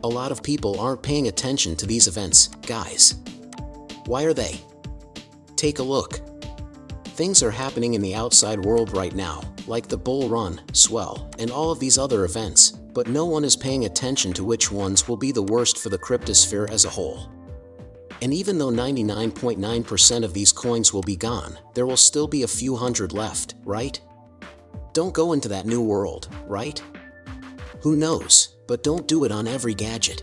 a lot of people aren't paying attention to these events, guys. Why are they? Take a look. Things are happening in the outside world right now, like the bull run, swell, and all of these other events, but no one is paying attention to which ones will be the worst for the cryptosphere as a whole. And even though 99.9% of these coins will be gone, there will still be a few hundred left, right? Don't go into that new world, right? Who knows, but don't do it on every gadget.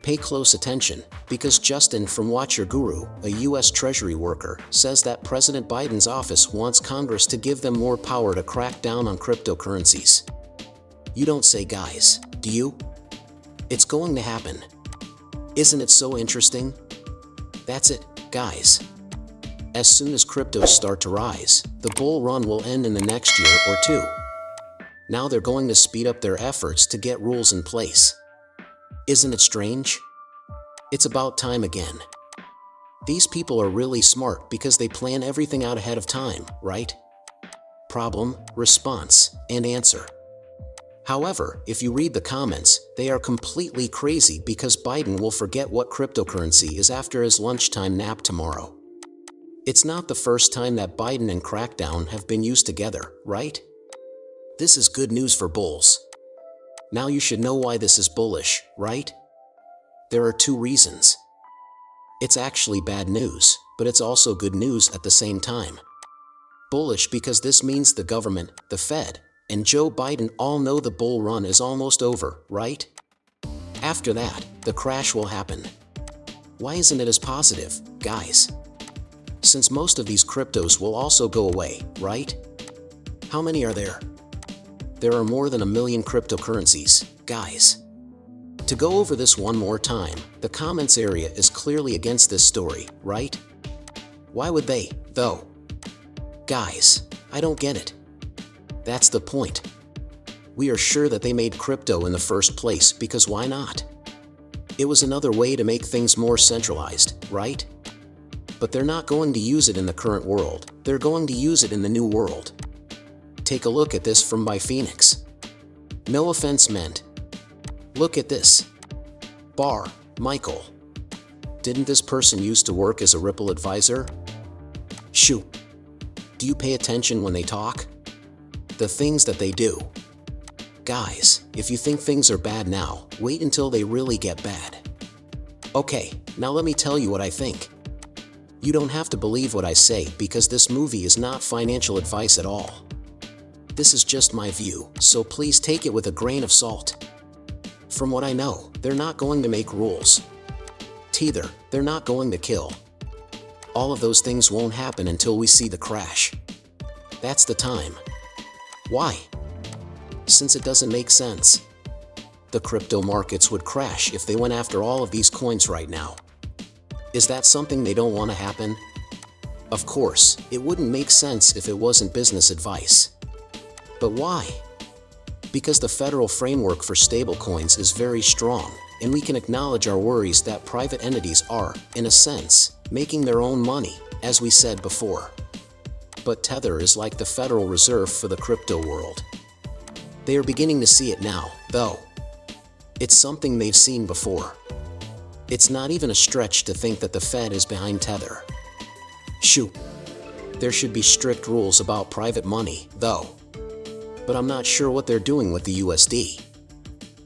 Pay close attention, because Justin from Watch Your Guru, a US Treasury worker, says that President Biden's office wants Congress to give them more power to crack down on cryptocurrencies. You don't say, guys, do you? It's going to happen. Isn't it so interesting? That's it, guys. As soon as cryptos start to rise, the bull run will end in the next year or two. Now they're going to speed up their efforts to get rules in place. Isn't it strange? It's about time again. These people are really smart because they plan everything out ahead of time, right? Problem, response, and answer. However, if you read the comments, they are completely crazy because Biden will forget what cryptocurrency is after his lunchtime nap tomorrow. It's not the first time that Biden and crackdown have been used together, right? This is good news for bulls. Now you should know why this is bullish, right? There are two reasons. It's actually bad news, but it's also good news at the same time. Bullish because this means the government, the Fed, and Joe Biden all know the bull run is almost over, right? After that, the crash will happen. Why isn't it as positive, guys? Since most of these cryptos will also go away, right? How many are there? There are more than 1 million cryptocurrencies, guys. To go over this one more time, the comments area is clearly against this story, right? Why would they, though? Guys, I don't get it. That's the point. We are sure that they made crypto in the first place because why not? It was another way to make things more centralized, right? But they're not going to use it in the current world, they're going to use it in the new world. Take a look at this from XRP. No offense meant. Look at this. Michael. Didn't this person used to work as a Ripple advisor? Shoo. Do you pay attention when they talk? The things that they do. Guys, if you think things are bad now, wait until they really get bad. Okay, now let me tell you what I think. You don't have to believe what I say because this movie is not financial advice at all. This is just my view, so please take it with a grain of salt. From what I know, they're not going to make rules. Tether, they're not going to kill. All of those things won't happen until we see the crash. That's the time. Why? Since it doesn't make sense. The crypto markets would crash if they went after all of these coins right now. Is that something they don't want to happen? Of course, it wouldn't make sense if it wasn't business advice. But why? Because the federal framework for stablecoins is very strong, and we can acknowledge our worries that private entities are, in a sense, making their own money, as we said before. But Tether is like the Federal Reserve for the crypto world. They are beginning to see it now, though. It's something they've seen before. It's not even a stretch to think that the Fed is behind Tether. Shoo. There should be strict rules about private money, though. But I'm not sure what they're doing with the USD.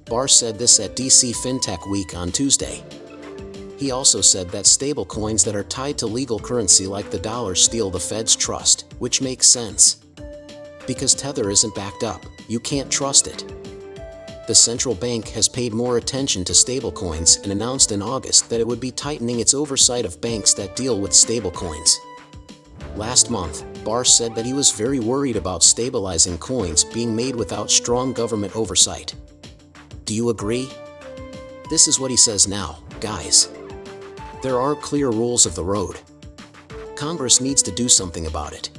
Barr said this at DC FinTech Week on Tuesday. He also said that stablecoins that are tied to legal currency like the dollar steal the Fed's trust, which makes sense. Because Tether isn't backed up, you can't trust it. The central bank has paid more attention to stablecoins and announced in August that it would be tightening its oversight of banks that deal with stablecoins. Last month, Barr said that he was very worried about stabilizing coins being made without strong government oversight. Do you agree? This is what he says now, guys. There aren't clear rules of the road. Congress needs to do something about it.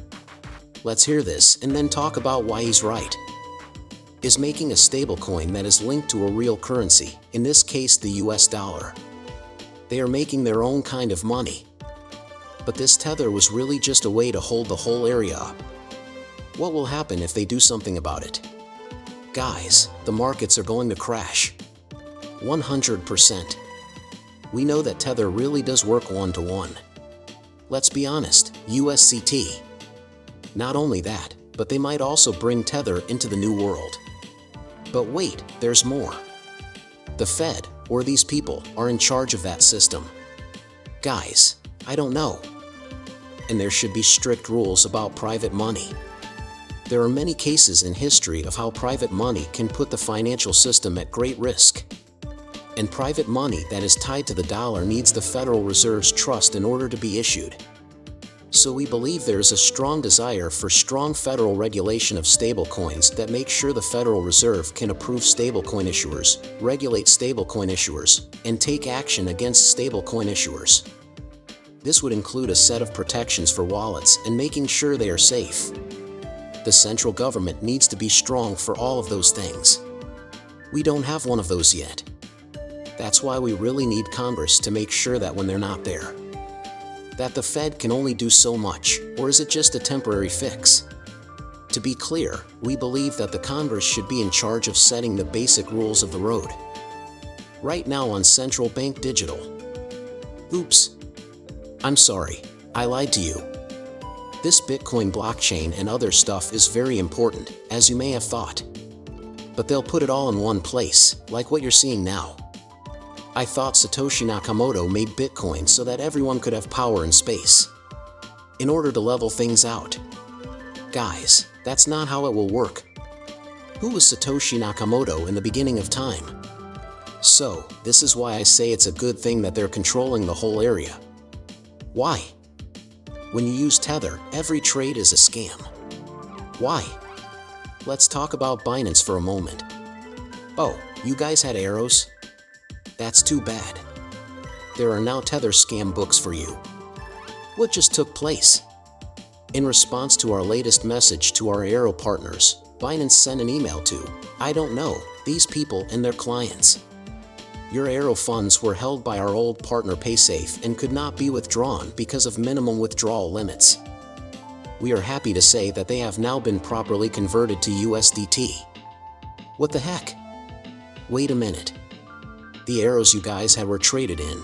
Let's hear this and then talk about why he's right. Is making a stablecoin that is linked to a real currency, in this case the US dollar. They are making their own kind of money. But this Tether was really just a way to hold the whole area up. What will happen if they do something about it? Guys, the markets are going to crash. 100%. We know that Tether really does work one-to-one. Let's be honest, USCT. Not only that, but they might also bring Tether into the new world. But wait, there's more. The Fed, or these people, are in charge of that system. Guys, I don't know. And there should be strict rules about private money. There are many cases in history of how private money can put the financial system at great risk. And private money that is tied to the dollar needs the Federal Reserve's trust in order to be issued. So we believe there is a strong desire for strong federal regulation of stablecoins that makes sure the Federal Reserve can approve stablecoin issuers, regulate stablecoin issuers, and take action against stablecoin issuers. This would include a set of protections for wallets and making sure they are safe. The central government needs to be strong for all of those things. We don't have one of those yet. That's why we really need Congress to make sure that when they're not there, that the Fed can only do so much, or is it just a temporary fix? To be clear, we believe that the Congress should be in charge of setting the basic rules of the road. Right now on central bank digital. Oops. I'm sorry, I lied to you. This Bitcoin blockchain and other stuff is very important, as you may have thought. But they'll put it all in one place, like what you're seeing now. I thought Satoshi Nakamoto made Bitcoin so that everyone could have power in space, in order to level things out. Guys, that's not how it will work. Who was Satoshi Nakamoto in the beginning of time? So, this is why I say it's a good thing that they're controlling the whole area. Why? When you use Tether, every trade is a scam. Why? Let's talk about Binance for a moment. Oh, you guys had arrows? That's too bad. There are now Tether scam books for you. What just took place? In response to our latest message to our Arrow partners, Binance sent an email to, I don't know, these people and their clients. Your Arrow funds were held by our old partner PaySafe and could not be withdrawn because of minimum withdrawal limits. We are happy to say that they have now been properly converted to USDT. What the heck? Wait a minute. The arrows you guys had were traded in.